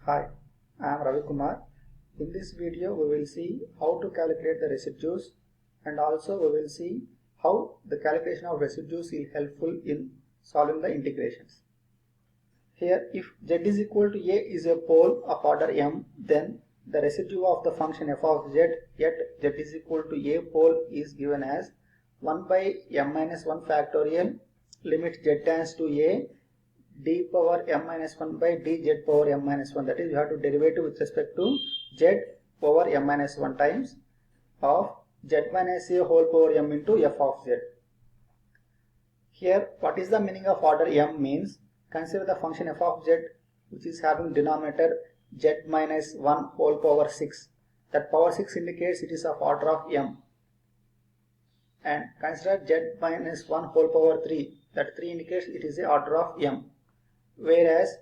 Hi, I am Ravi Kumar. In this video we will see how to calculate the residues, and also we will see how the calculation of residues is helpful in solving the integrations. Here, if z is equal to a is a pole of order m, then the residue of the function f of z at z is equal to a pole is given as 1 by m minus 1 factorial limit z tends to a d power m minus 1 by dz power m minus 1, that is you have to derivative with respect to z over m minus 1 times of z minus a whole power m into f of z. Here what is the meaning of order m means, consider the function f of z which is having denominator z minus 1 whole power 6, that power 6 indicates it is of order of m, and consider z minus 1 whole power 3, that 3 indicates it is a order of m. Whereas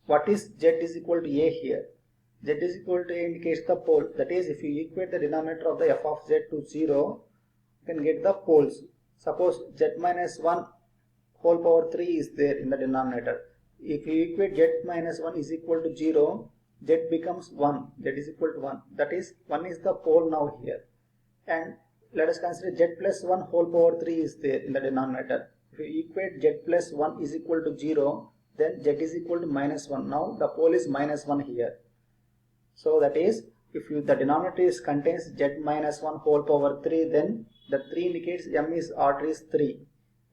what is z is equal to a here? Z is equal to a indicates the pole, that is if you equate the denominator of the f of z to 0, you can get the poles. Suppose z minus 1 whole power 3 is there in the denominator. If you equate z minus 1 is equal to 0, z becomes 1, z is equal to 1, that is 1 is the pole now here. And let us consider z plus 1 whole power 3 is there in the denominator. If you equate z plus 1 is equal to 0, then z is equal to minus 1. Now the pole is minus 1 here. So that is, if the denominator contains z minus 1 whole power 3, then the 3 indicates m is order is 3,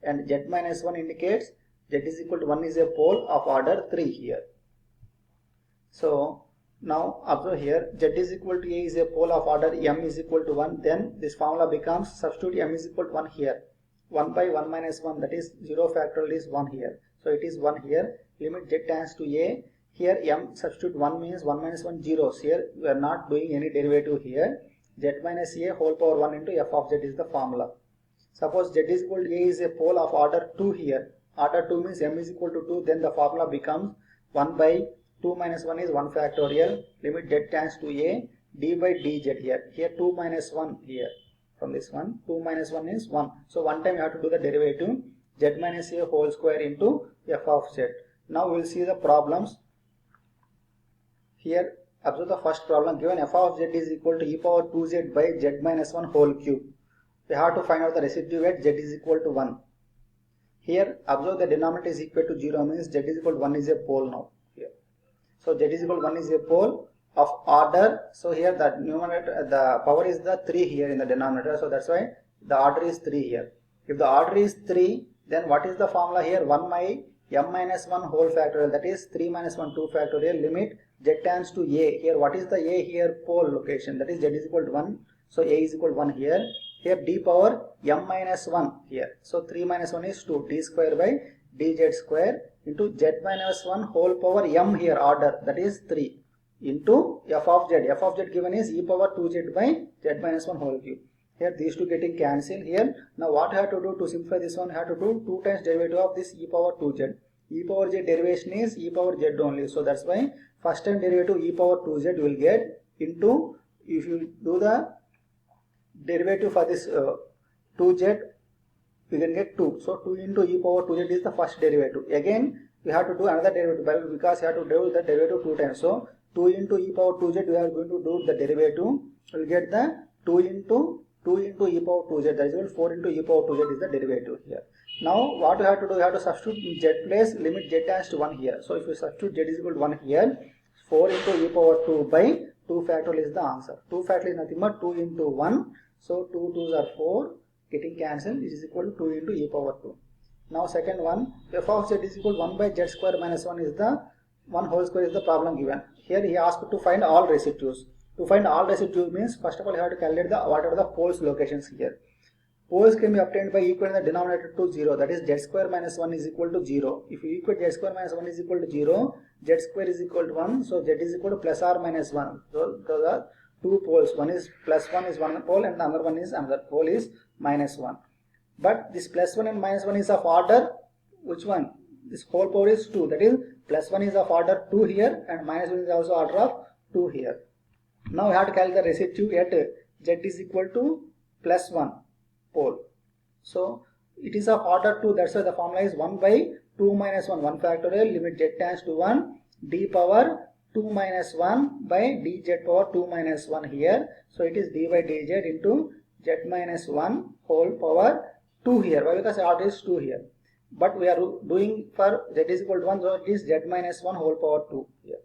and z minus 1 indicates z is equal to 1 is a pole of order 3 here. So now observe here, z is equal to a is a pole of order m is equal to 1, then this formula becomes, substitute m is equal to 1 here, 1 by 1 minus 1, that is 0 factorial is 1 here. So it is 1 here, limit z tends to a, here m substitute 1 means 1 minus 1 zeros, here we are not doing any derivative here, z minus a whole power 1 into f of z is the formula. Suppose z is equal to a is a pole of order 2 here, order 2 means m is equal to 2, then the formula becomes 1 by 2 minus 1 is 1 factorial, limit z tends to a, d by dz here 2 minus 1 here, from this one 2 minus 1 is 1, so one time you have to do the derivative z minus a whole square into f of z. Now we will see the problems. Here observe the first problem, given f of z is equal to e power 2z by z minus 1 whole cube. We have to find out the residue at z is equal to 1. Here observe the denominator is equal to 0 means z is equal to 1 is a pole now here. So z is equal to 1 is a pole of order, so here the numerator, the power is the 3 here in the denominator, so that's why the order is 3 here. If the order is 3, then what is the formula here? 1 by m minus 1 whole factorial, that is 3 minus 1 2 factorial, limit z tends to a. Here what is the a here? Pole location, that is z is equal to 1, so a is equal to 1 here. Here d power m minus 1 here, so 3 minus 1 is 2, d square by dz square into z minus 1 whole power m here order, that is 3 into f of z. F of z given is e power 2z by z minus 1 whole cube. Here these two getting cancelled here. Now what you have to do to simplify this one? You have to do 2 times derivative of this e power 2z. E power z derivation is e power z only, so that's why first time derivative e power 2z will get into, if you do the derivative for this 2z, we can get 2, so 2 into e power 2z is the first derivative. Again we have to do another derivative, because you have to do the derivative 2 times, so 2 into e power 2z we are going to do the derivative, we will get the 2 into e power 2z, that is equal to 4 into e power 2z is the derivative here. Now what you have to do, you have to substitute z place, limit z tends to 1 here. So if you substitute z is equal to 1 here, 4 into e power 2 by 2 factorial is the answer. 2 factorial is nothing but 2 into 1, so 2 2s are 4, getting cancelled, it is equal to 2 into e power 2. Now second one, f of z is equal to 1 by z square minus 1 is the 1 whole square is the problem given. Here he asked to find all residues. To find all residues means, first of all you have to calculate the what are the poles locations here. Poles can be obtained by equating the denominator to 0, that is z square minus 1 is equal to 0. If you equate z square minus 1 is equal to 0, z square is equal to 1, so z is equal to plus or minus 1. So those are two poles, one is plus 1 is one pole and the other one is another pole is minus 1. But this plus 1 and minus 1 is of order, which one? This whole power is 2, that is plus 1 is of order 2 here and minus 1 is also order of 2 here. Now we have to calculate the residue at z is equal to plus 1 pole. So it is of order 2, that's why the formula is 1 by 2 minus 1, 1 factorial, limit z tends to 1, d power 2 minus 1 by dz power 2 minus 1 here. So it is d by dz into z minus 1 whole power 2 here. Why? Because order is 2 here. But we are doing for z is equal to 1, so it is z minus 1 whole power 2 here.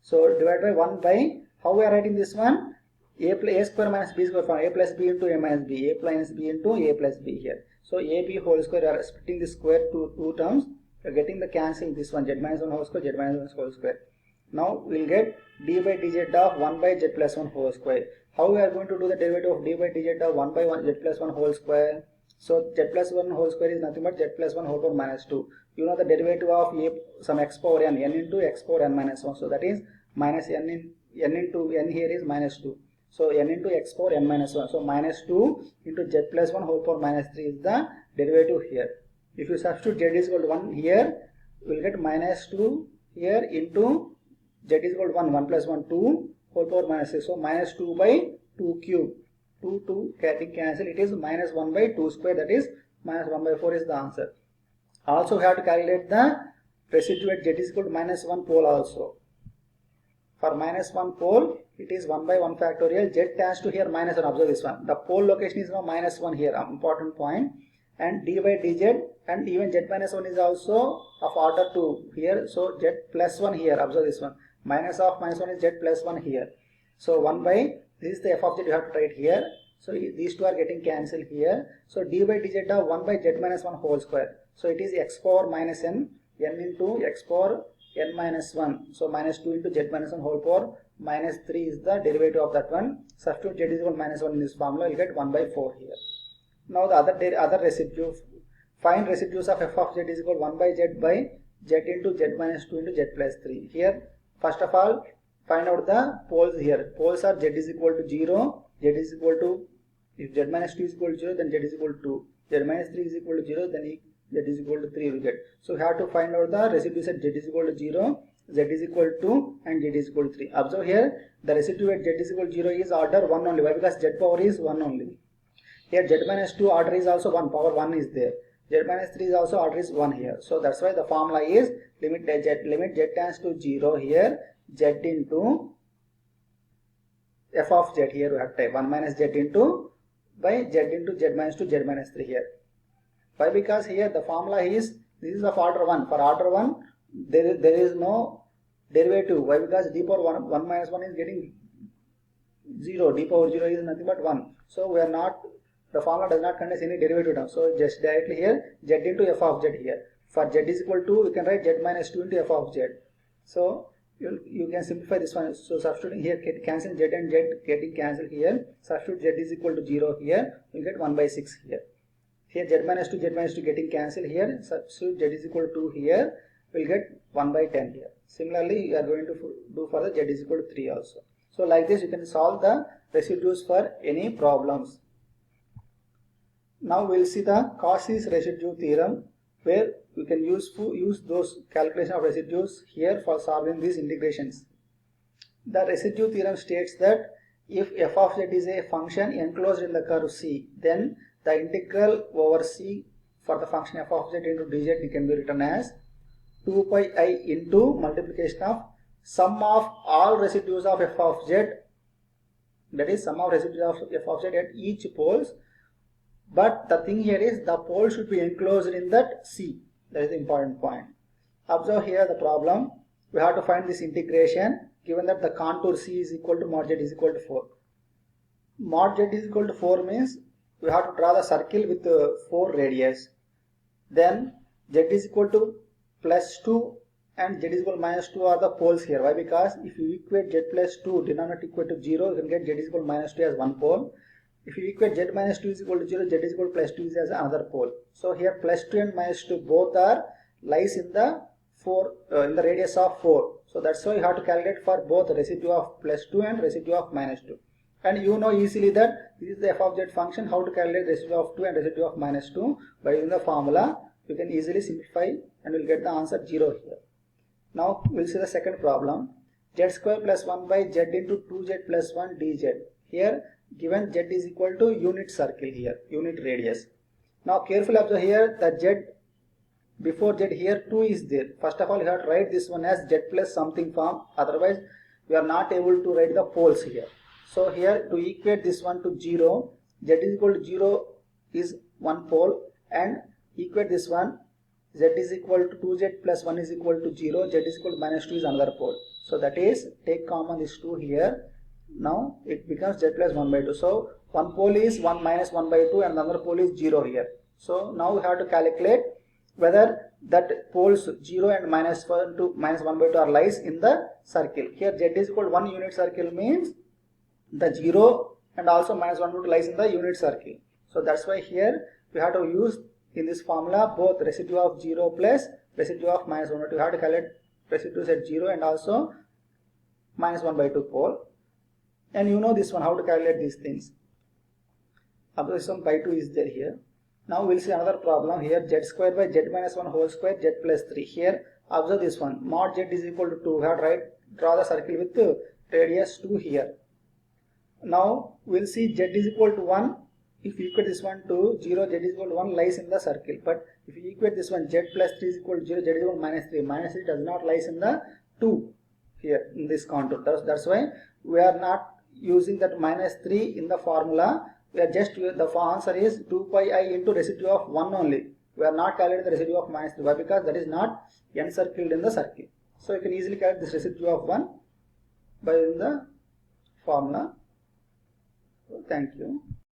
So divide by 1 by, how we are writing this one? A square minus b square form, a plus b into a minus b, a minus b into a plus b here. So ab whole square, we are splitting the square to two terms. We are getting the cancel this one, z minus 1 whole square, z minus 1 whole square. Now we will get d by dz of 1 by z plus 1 whole square. How we are going to do the derivative of d by dz of 1 by 1 z plus 1 whole square? So z plus 1 whole square is nothing but z plus 1 whole power minus 2. You know the derivative of some x power n into x power n minus 1. So that is minus n into n here is minus 2. So n into x power n minus 1. So minus 2 into z plus 1 whole power minus 3 is the derivative here. If you substitute z is equal to 1 here, we will get minus 2 here into z is equal to 1 plus 1 2 whole power minus 6. So minus 2 by 2 cube. 2 getting cancel, it is minus 1 by 2 square, that is minus 1 by 4 is the answer. Also we have to calculate the residue at z is equal to minus 1 pole also. For minus 1 pole, it is 1 by 1 factorial, z tends to here minus 1, observe this one. The pole location is now minus 1 here, important point. And d by dz and even z minus 1 is also of order 2 here. So z plus 1 here, observe this one. Minus of minus 1 is z plus 1 here. So 1 by, this is the f of z you have to write here. So these two are getting cancelled here. So d by dz of 1 by z minus 1 whole square. So it is x power minus n into x power n minus 1. So minus 2 into z minus 1 whole power minus 3 is the derivative of that one. Substitute z is equal to minus 1 in this formula, you will get 1 by 4 here. Now the other residue, find residues of f of z is equal to 1 by z into z minus 2 into z plus 3. Here first of all find out the poles here. Poles are z is equal to 0, z is equal to, if z minus 2 is equal to 0 then z is equal to 2, z minus 3 is equal to 0 then z is equal to 3 you will get. So we have to find out the residues at z is equal to 0, z is equal to 2 and z is equal to 3. Observe here the residue at z is equal to 0 is order 1 only. Why? Because z power is 1 only. Here z minus 2 order is also 1, power 1 is there. Z minus 3 is also order is 1 here. So that's why the formula is limit z tends to 0 here, z into f of z here we have type 1 minus z into by z into z minus 2 z minus 3 here. Why? Because here the formula is, this is of order 1. For order 1 there is no derivative. Why? Because d power 1 minus 1 is getting 0, d power 0 is nothing but 1. So we are not, the formula does not contain any derivative term. So just directly here z into f of z here. For z is equal to, you can write z minus 2 into f of z. So you can simplify this one. So substituting here, cancel z and z getting cancelled here. Substitute z is equal to 0 here. You get 1 by 6 here. Here z minus 2 getting cancelled here. Substitute z is equal to 2 here. We'll get 1 by 10 here. Similarly, you are going to do for the z is equal to 3 also. So like this you can solve the residues for any problems. Now we'll see the Cauchy's residue theorem, where we can use those calculation of residues here for solving these integrations. The residue theorem states that if f of z is a function enclosed in the curve C, then the integral over C for the function f of z into dz can be written as 2 pi I into multiplication of sum of all residues of f of z, that is sum of residues of f of z at each poles. But the thing here is the pole should be enclosed in that C. That is the important point. Observe here the problem. We have to find this integration given that the contour C is equal to mod z is equal to 4. Mod z is equal to 4 means we have to draw the circle with 4 radius. Then z is equal to plus 2 and z is equal to minus 2 are the poles here. Why? Because if you equate z plus 2 denominator equal to 0, you can get z is equal to minus 2 as one pole. If you equate z minus 2 is equal to 0, z is equal to plus 2 is as another pole. So here plus 2 and minus 2 both are lies in the in the radius of 4. So that's why you have to calculate for both residue of plus 2 and residue of minus 2. And you know easily that this is the f of z function, how to calculate residue of 2 and residue of minus 2 by using the formula. You can easily simplify and we'll get the answer 0 here. Now we'll see the second problem. Z square plus 1 by z into 2z plus 1 dz. Here given z is equal to unit circle here, unit radius. Now carefully observe here the z before z here 2 is there. First of all, you have to write this one as z plus something form, otherwise we are not able to write the poles here. So here to equate this one to 0, z is equal to 0 is one pole, and equate this one, z is equal to 2z plus 1 is equal to 0, z is equal to minus 2 is another pole. So that is, take common this 2 here. Now it becomes z plus 1 by 2. So one pole is 1 minus 1 by 2 and another pole is 0 here. So now we have to calculate whether that poles 0 and minus 1 to minus 1 by 2 are lies in the circle. Here z is equal to 1 unit circle means the 0 and also minus 1 by 2 lies in the unit circle. So that's why here we have to use in this formula both residue of 0 plus residue of minus 1 by 2. You have to calculate residues at 0 and also minus 1 by 2 pole. And you know this one, how to calculate these things. This one by 2 is there here. Now we'll see another problem here, z square by z minus 1 whole square, z plus 3. Here observe this one, mod z is equal to 2. We have to draw the circle with radius 2 here. Now we'll see z is equal to 1. If you equate this one to 0, z is equal to 1 lies in the circle. But if you equate this one, z plus 3 is equal to 0, z is equal to minus 3. Minus 3 does not lies in the 2 here in this contour. That's why we are not using that minus 3 in the formula. We are just, the answer is 2 pi I into residue of 1 only. We are not calculating the residue of minus 3. Why? Because that is not encircled in the circle. So you can easily calculate this residue of 1 by using the formula. So thank you.